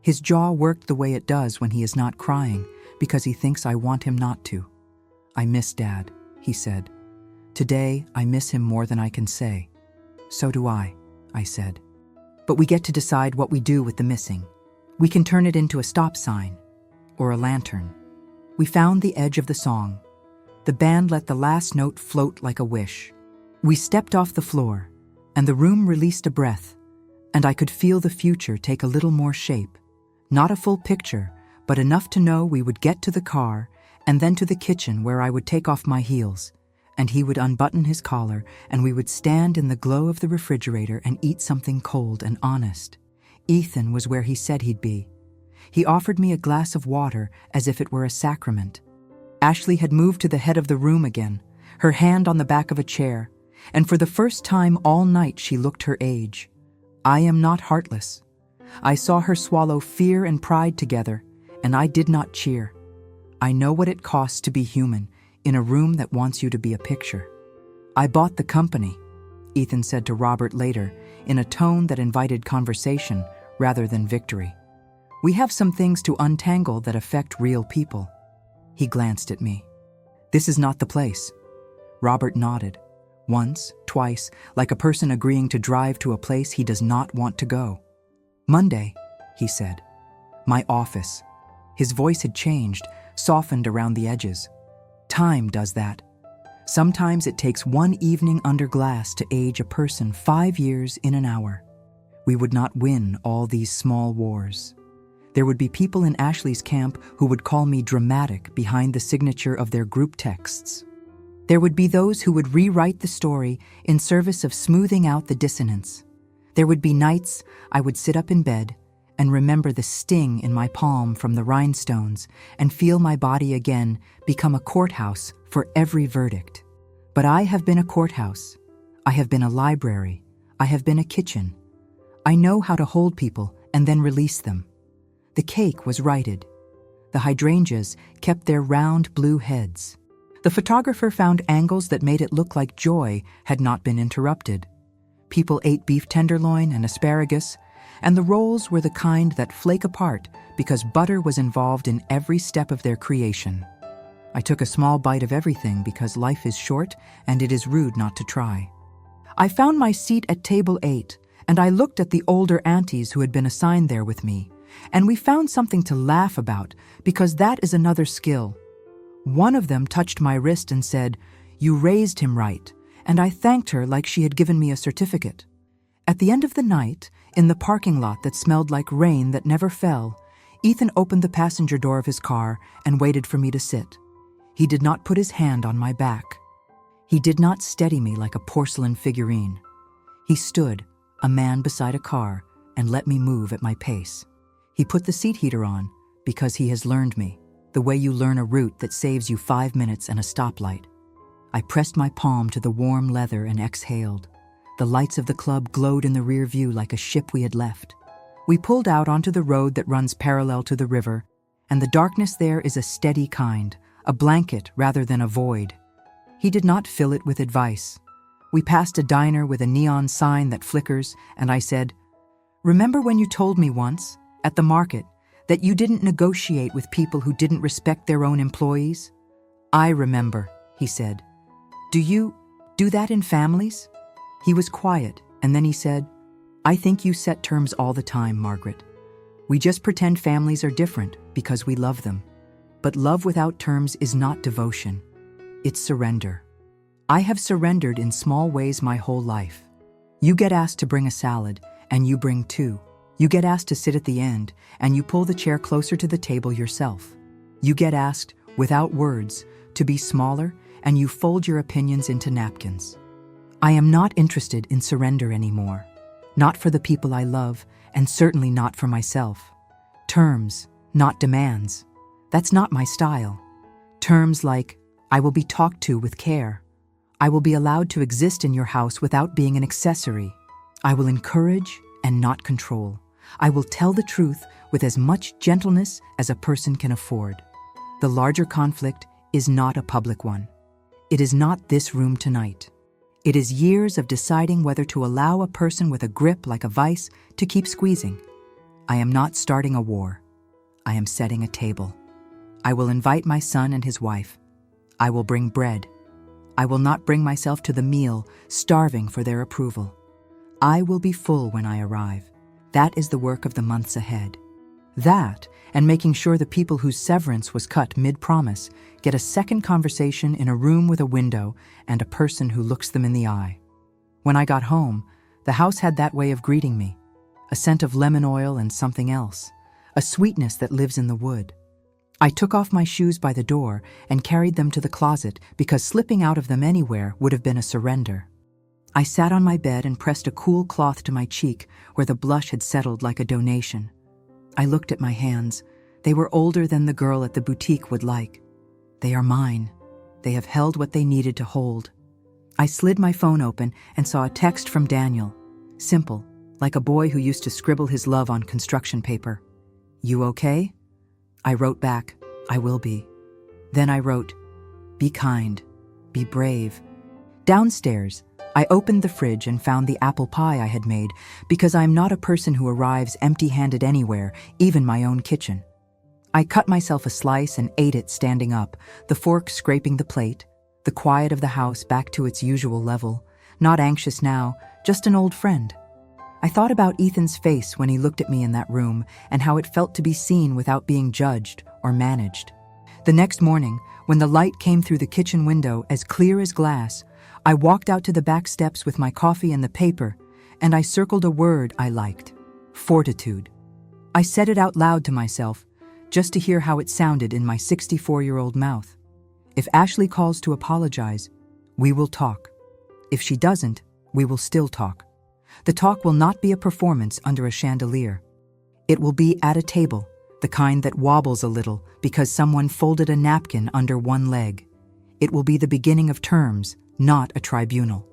His jaw worked the way it does when he is not crying because he thinks I want him not to. "I miss Dad," he said. "Today, I miss him more than I can say." "So do I said. "But we get to decide what we do with the missing. We can turn it into a stop sign or a lantern." We found the edge of the song. The band let the last note float like a wish. We stepped off the floor, and the room released a breath, and I could feel the future take a little more shape. Not a full picture, but enough to know we would get to the car and then to the kitchen where I would take off my heels, and he would unbutton his collar, and we would stand in the glow of the refrigerator and eat something cold and honest. Ethan was where he said he'd be. He offered me a glass of water as if it were a sacrament. Ashley had moved to the head of the room again, her hand on the back of a chair, and for the first time all night she looked her age. I am not heartless. I saw her swallow fear and pride together, and I did not cheer. I know what it costs to be human in a room that wants you to be a picture. "I bought the company," Ethan said to Robert later, in a tone that invited conversation rather than victory. "We have some things to untangle that affect real people." He glanced at me. "This is not the place." Robert nodded. Once, twice, like a person agreeing to drive to a place he does not want to go. "Monday," he said. "My office." His voice had changed, softened around the edges. "Time does that. Sometimes it takes one evening under glass to age a person 5 years in an hour. We would not win all these small wars. There would be people in Ashley's camp who would call me dramatic behind the signature of their group texts. There would be those who would rewrite the story in service of smoothing out the dissonance. There would be nights I would sit up in bed and remember the sting in my palm from the rhinestones and feel my body again become a courthouse for every verdict. But I have been a courthouse. I have been a library. I have been a kitchen. I know how to hold people and then release them. The cake was righted. The hydrangeas kept their round blue heads. The photographer found angles that made it look like joy had not been interrupted. People ate beef tenderloin and asparagus, and the rolls were the kind that flake apart because butter was involved in every step of their creation. I took a small bite of everything because life is short and it is rude not to try. I found my seat at table 8, and I looked at the older aunties who had been assigned there with me, and we found something to laugh about because that is another skill. One of them touched my wrist and said, "You raised him right," and I thanked her like she had given me a certificate. At the end of the night, in the parking lot that smelled like rain that never fell, Ethan opened the passenger door of his car and waited for me to sit. He did not put his hand on my back. He did not steady me like a porcelain figurine. He stood, a man beside a car, and let me move at my pace. He put the seat heater on because he has learned me, the way you learn a route that saves you 5 minutes and a stoplight. I pressed my palm to the warm leather and exhaled. The lights of the club glowed in the rear view like a ship we had left. We pulled out onto the road that runs parallel to the river, and the darkness there is a steady kind, a blanket rather than a void. He did not fill it with advice. We passed a diner with a neon sign that flickers, and I said, "Remember when you told me once, at the market, that you didn't negotiate with people who didn't respect their own employees?" "I remember," he said. "Do you do that in families?" He was quiet, and then he said, "I think you set terms all the time, Margaret. We just pretend families are different because we love them. But love without terms is not devotion. It's surrender. I have surrendered in small ways my whole life. You get asked to bring a salad, and you bring two. You get asked to sit at the end, and you pull the chair closer to the table yourself. You get asked, without words, to be smaller, and you fold your opinions into napkins. I am not interested in surrender anymore. Not for the people I love, and certainly not for myself. Terms, not demands. That's not my style. Terms like, I will be talked to with care. I will be allowed to exist in your house without being an accessory. I will encourage and not control. I will tell the truth with as much gentleness as a person can afford. The larger conflict is not a public one. It is not this room tonight. It is years of deciding whether to allow a person with a grip like a vice to keep squeezing. I am not starting a war. I am setting a table. I will invite my son and his wife. I will bring bread. I will not bring myself to the meal, starving for their approval. I will be full when I arrive. That is the work of the months ahead. That, and making sure the people whose severance was cut mid-promise get a second conversation in a room with a window and a person who looks them in the eye. When I got home, the house had that way of greeting me, a scent of lemon oil and something else, a sweetness that lives in the wood. I took off my shoes by the door and carried them to the closet because slipping out of them anywhere would have been a surrender. I sat on my bed and pressed a cool cloth to my cheek where the blush had settled like a donation. I looked at my hands. They were older than the girl at the boutique would like. They are mine. They have held what they needed to hold. I slid my phone open and saw a text from Daniel. Simple, like a boy who used to scribble his love on construction paper. "You okay?" I wrote back, "I will be." Then I wrote, "Be kind. Be brave." Downstairs, I opened the fridge and found the apple pie I had made because I am not a person who arrives empty-handed anywhere, even my own kitchen. I cut myself a slice and ate it standing up, the fork scraping the plate, the quiet of the house back to its usual level, not anxious now, just an old friend. I thought about Ethan's face when he looked at me in that room and how it felt to be seen without being judged or managed. The next morning, when the light came through the kitchen window as clear as glass, I walked out to the back steps with my coffee and the paper, and I circled a word I liked: fortitude. I said it out loud to myself, just to hear how it sounded in my 64-year-old mouth. If Ashley calls to apologize, we will talk. If she doesn't, we will still talk. The talk will not be a performance under a chandelier. It will be at a table, the kind that wobbles a little because someone folded a napkin under one leg. It will be the beginning of terms, not a tribunal.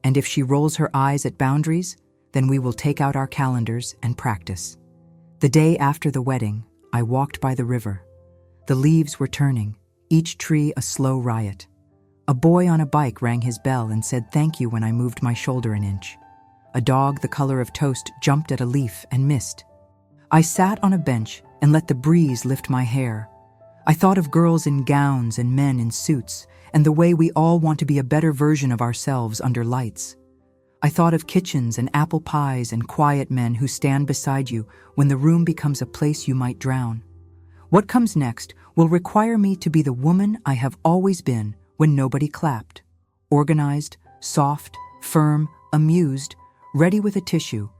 And if she rolls her eyes at boundaries, then we will take out our calendars and practice. The day after the wedding, I walked by the river. The leaves were turning, each tree a slow riot. A boy on a bike rang his bell and said thank you when I moved my shoulder an inch. A dog the color of toast jumped at a leaf and missed. I sat on a bench and let the breeze lift my hair. I thought of girls in gowns and men in suits, and the way we all want to be a better version of ourselves under lights. I thought of kitchens and apple pies and quiet men who stand beside you when the room becomes a place you might drown. What comes next will require me to be the woman I have always been when nobody clapped. Organized, soft, firm, amused, ready with a tissue,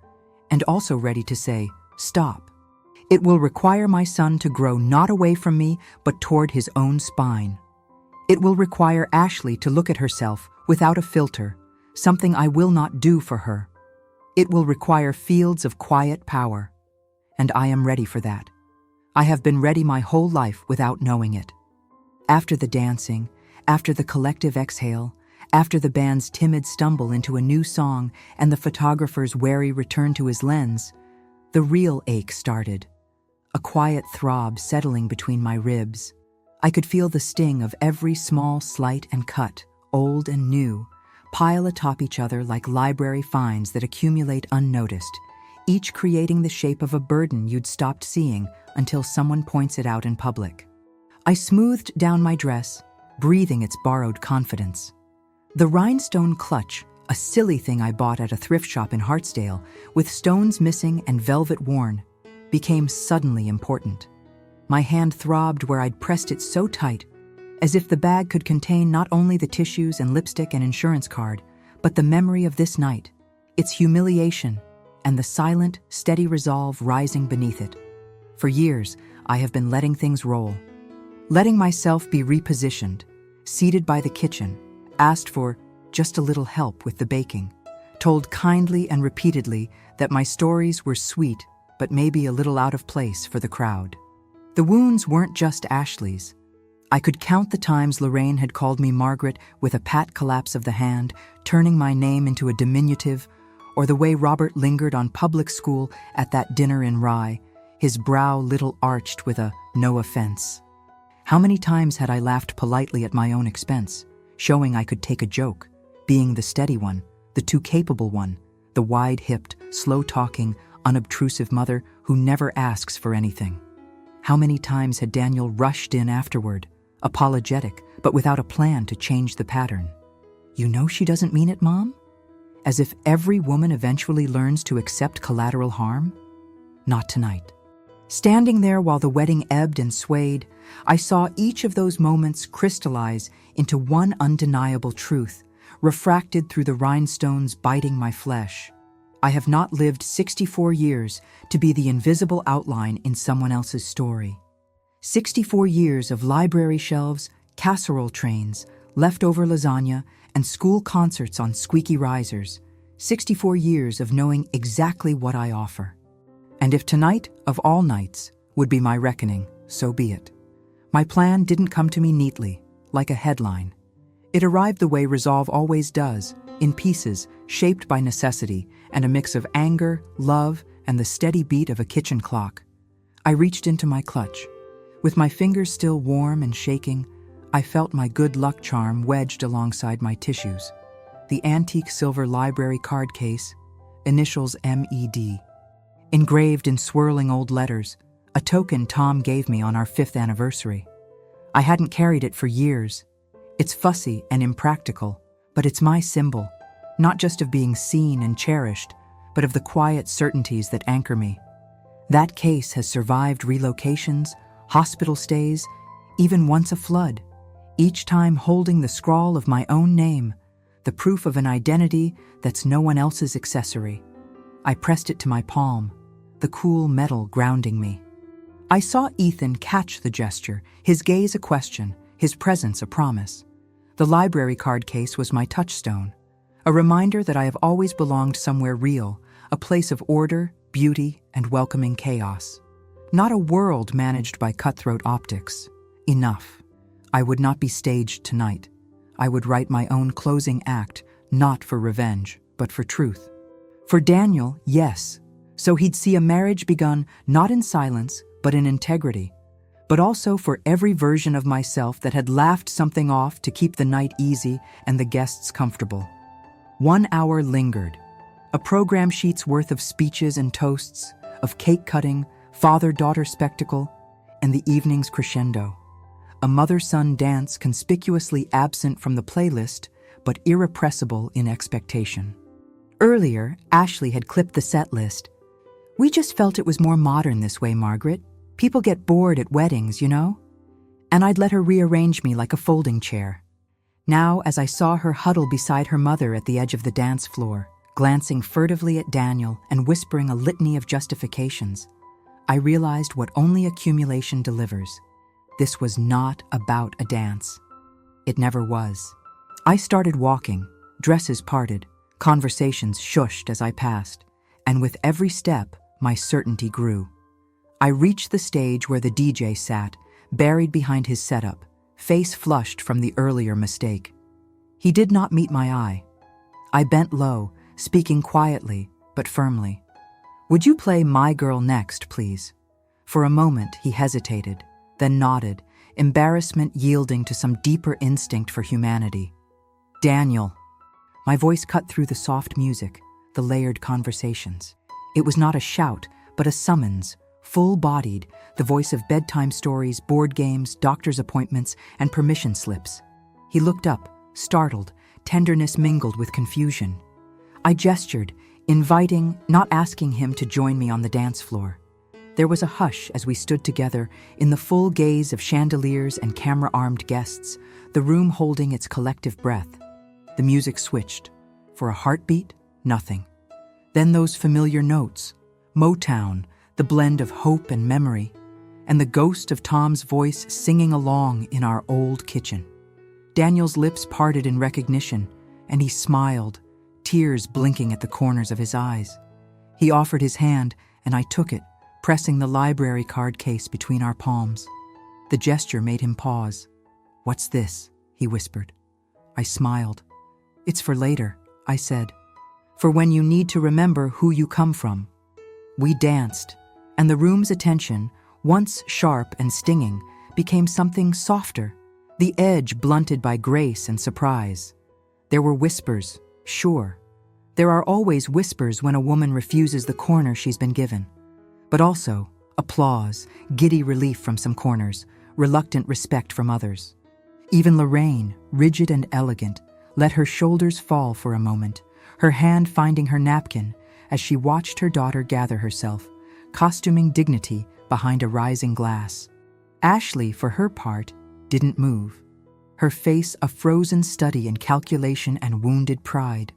and also ready to say, stop. It will require my son to grow not away from me, but toward his own spine. It will require Ashley to look at herself without a filter, something I will not do for her. It will require fields of quiet power, and I am ready for that. I have been ready my whole life without knowing it. After the dancing, after the collective exhale, after the band's timid stumble into a new song and the photographer's wary return to his lens, the real ache started. A quiet throb settling between my ribs. I could feel the sting of every small slight and cut, old and new, pile atop each other like library finds that accumulate unnoticed, each creating the shape of a burden you'd stopped seeing until someone points it out in public. I smoothed down my dress, breathing its borrowed confidence. The rhinestone clutch, a silly thing I bought at a thrift shop in Hartsdale, with stones missing and velvet worn, became suddenly important. My hand throbbed where I'd pressed it so tight, as if the bag could contain not only the tissues and lipstick and insurance card, but the memory of this night, its humiliation, and the silent, steady resolve rising beneath it. For years, I have been letting things roll. Letting myself be repositioned, seated by the kitchen, asked for just a little help with the baking, told kindly and repeatedly that my stories were sweet but maybe a little out of place for the crowd. The wounds weren't just Ashley's. I could count the times Lorraine had called me Margaret with a pat collapse of the hand, turning my name into a diminutive, or the way Robert lingered on public school at that dinner in Rye, his brow little arched with a "no offense." How many times had I laughed politely at my own expense, showing I could take a joke, being the steady one, the too capable one, the wide-hipped, slow-talking, unobtrusive mother who never asks for anything. How many times had Daniel rushed in afterward, apologetic, but without a plan to change the pattern? "You know she doesn't mean it, Mom?" As if every woman eventually learns to accept collateral harm? Not tonight. Standing there while the wedding ebbed and swayed, I saw each of those moments crystallize into one undeniable truth, refracted through the rhinestones biting my flesh. I have not lived 64 years to be the invisible outline in someone else's story. 64 years of library shelves, casserole trains, leftover lasagna, and school concerts on squeaky risers. 64 years of knowing exactly what I offer. And if tonight, of all nights, would be my reckoning, so be it. My plan didn't come to me neatly, like a headline. It arrived the way resolve always does, in pieces, shaped by necessity, and a mix of anger, love, and the steady beat of a kitchen clock. I reached into my clutch. With my fingers still warm and shaking, I felt my good luck charm wedged alongside my tissues. The antique silver library card case, initials MED. Engraved in swirling old letters, a token Tom gave me on our 5th anniversary. I hadn't carried it for years. It's fussy and impractical, but it's my symbol, not just of being seen and cherished, but of the quiet certainties that anchor me. That case has survived relocations, hospital stays, even once a flood, each time holding the scrawl of my own name, the proof of an identity that's no one else's accessory. I pressed it to my palm, the cool metal grounding me. I saw Ethan catch the gesture, his gaze a question, his presence a promise. The library card case was my touchstone, a reminder that I have always belonged somewhere real, a place of order, beauty, and welcoming chaos. Not a world managed by cutthroat optics. Enough. I would not be staged tonight. I would write my own closing act, not for revenge, but for truth. For Daniel, yes, so he'd see a marriage begun not in silence, but in integrity, but also for every version of myself that had laughed something off to keep the night easy and the guests comfortable. 1 hour lingered, a program sheet's worth of speeches and toasts, of cake cutting, father-daughter spectacle, and the evening's crescendo. A mother-son dance conspicuously absent from the playlist, but irrepressible in expectation. Earlier, Ashley had clipped the set list. "We just felt it was more modern this way, Margaret. People get bored at weddings, you know?" And I'd let her rearrange me like a folding chair. Now, as I saw her huddle beside her mother at the edge of the dance floor, glancing furtively at Daniel and whispering a litany of justifications, I realized what only accumulation delivers. This was not about a dance. It never was. I started walking, Dresses parted, conversations shushed as I passed, and with every step, my certainty grew. I reached the stage where the DJ sat, buried behind his setup, face flushed from the earlier mistake. He did not meet my eye. I bent low, speaking quietly but firmly. "Would you play My Girl next, please?" For a moment, he hesitated, then nodded, embarrassment yielding to some deeper instinct for humanity. "Daniel." My voice cut through the soft music, the layered conversations. It was not a shout, but a summons, full-bodied, the voice of bedtime stories, board games, doctor's appointments, and permission slips. He looked up, startled, tenderness mingled with confusion. I gestured, inviting, not asking him to join me on the dance floor. There was a hush as we stood together in the full gaze of chandeliers and camera-armed guests, the room holding its collective breath. The music switched. For a heartbeat, nothing. Then those familiar notes, Motown, the blend of hope and memory, and the ghost of Tom's voice singing along in our old kitchen. Daniel's lips parted in recognition, and he smiled, tears blinking at the corners of his eyes. He offered his hand, and I took it, pressing the library card case between our palms. The gesture made him pause. "What's this?" he whispered. I smiled. "It's for later," I said. "For when you need to remember who you come from." We danced, and the room's attention, once sharp and stinging, became something softer, the edge blunted by grace and surprise. There were whispers, sure. There are always whispers when a woman refuses the corner she's been given. But also applause, giddy relief from some corners, reluctant respect from others. Even Lorraine, rigid and elegant, let her shoulders fall for a moment, her hand finding her napkin as she watched her daughter gather herself, costuming dignity behind a rising glass. Ashley, for her part, didn't move, her face a frozen study in calculation and wounded pride.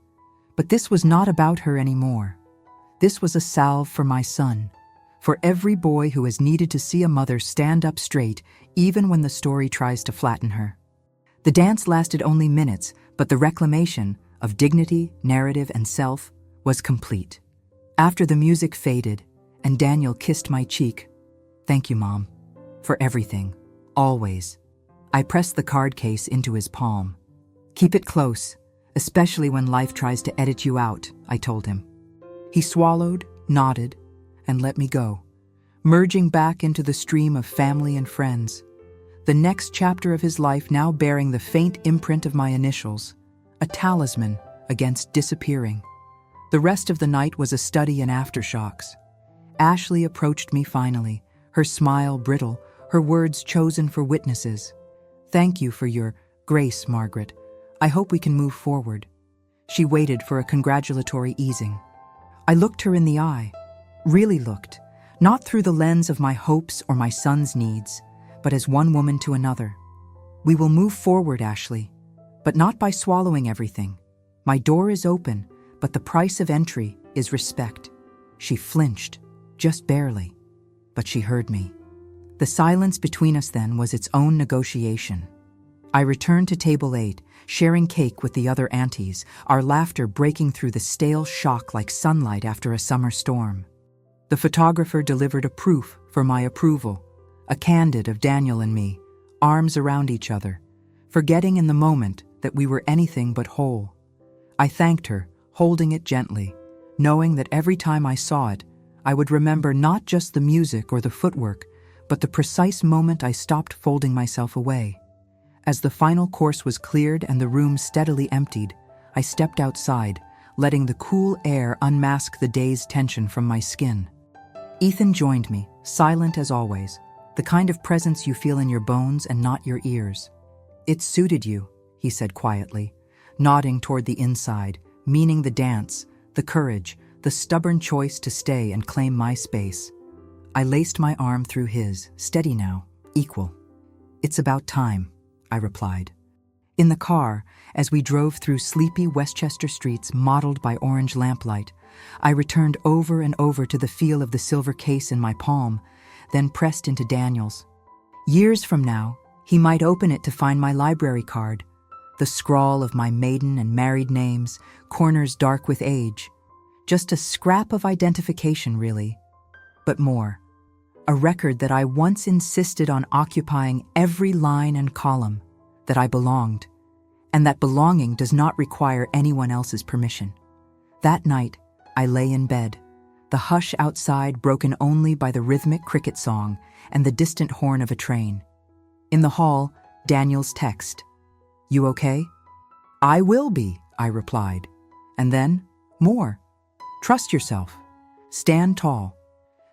But this was not about her anymore. This was a salve for my son, for every boy who has needed to see a mother stand up straight even when the story tries to flatten her. The dance lasted only minutes, but the reclamation of dignity, narrative, and self was complete. After the music faded and Daniel kissed my cheek, "Thank you, Mom, for everything, always." I pressed the card case into his palm. "Keep it close, especially when life tries to edit you out," I told him. He swallowed, nodded, and let me go, merging back into the stream of family and friends. The next chapter of his life now bearing the faint imprint of my initials, a talisman against disappearing. The rest of the night was a study in aftershocks. Ashley approached me finally, her smile brittle, her words chosen for witnesses. "Thank you for your grace, Margaret. I hope we can move forward." She waited for a congratulatory easing. I looked her in the eye, really looked, not through the lens of my hopes or my son's needs, but as one woman to another. "We will move forward, Ashley, but not by swallowing everything. My door is open, but the price of entry is respect." She flinched, just barely, but she heard me. The silence between us then was its own negotiation. I returned to table 8, sharing cake with the other aunties, our laughter breaking through the stale shock like sunlight after a summer storm. The photographer delivered a proof for my approval, a candid of Daniel and me, arms around each other, forgetting in the moment that we were anything but whole. I thanked her, holding it gently, knowing that every time I saw it, I would remember not just the music or the footwork, but the precise moment I stopped folding myself away. As the final course was cleared and the room steadily emptied, I stepped outside, letting the cool air unmask the day's tension from my skin. Ethan joined me, silent as always, the kind of presence you feel in your bones and not your ears. "It suited you," he said quietly, nodding toward the inside, meaning the dance, the courage, the stubborn choice to stay and claim my space. I laced my arm through his, steady now, equal. "It's about time," I replied. In the car, as we drove through sleepy Westchester streets mottled by orange lamplight, I returned over and over to the feel of the silver case in my palm, then pressed into Daniel's. Years from now, he might open it to find my library card, the scrawl of my maiden and married names, corners dark with age. Just a scrap of identification, really. But more. A record that I once insisted on occupying every line and column, that I belonged, and that belonging does not require anyone else's permission. That night, I lay in bed, the hush outside broken only by the rhythmic cricket song and the distant horn of a train. In the hall, Daniel's text. "You okay?" "I will be," I replied. And then, more. "Trust yourself. Stand tall."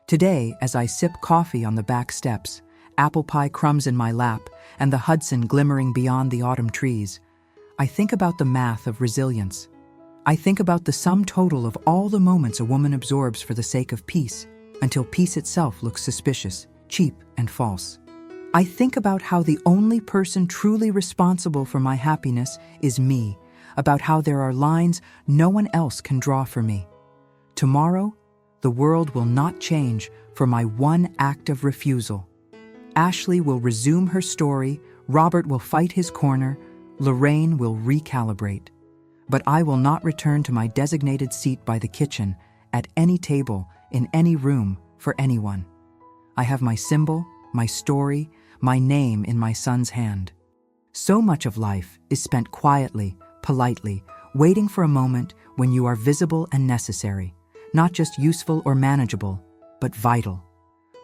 Today, as I sip coffee on the back steps, apple pie crumbs in my lap, and the Hudson glimmering beyond the autumn trees, I think about the math of resilience. I think about the sum total of all the moments a woman absorbs for the sake of peace, until peace itself looks suspicious, cheap, and false. I think about how the only person truly responsible for my happiness is me, about how there are lines no one else can draw for me. Tomorrow, the world will not change for my one act of refusal. Ashley will resume her story, Robert will fight his corner, Lorraine will recalibrate. But I will not return to my designated seat by the kitchen, at any table, in any room, for anyone. I have my symbol, my story, my name in my son's hand. So much of life is spent quietly, politely, waiting for a moment when you are visible and necessary, not just useful or manageable, but vital.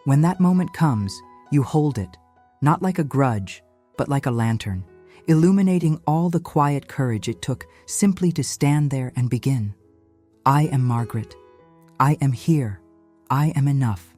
When that moment comes, you hold it, not like a grudge, but like a lantern, illuminating all the quiet courage it took simply to stand there and begin. I am Margaret. I am here. I am enough.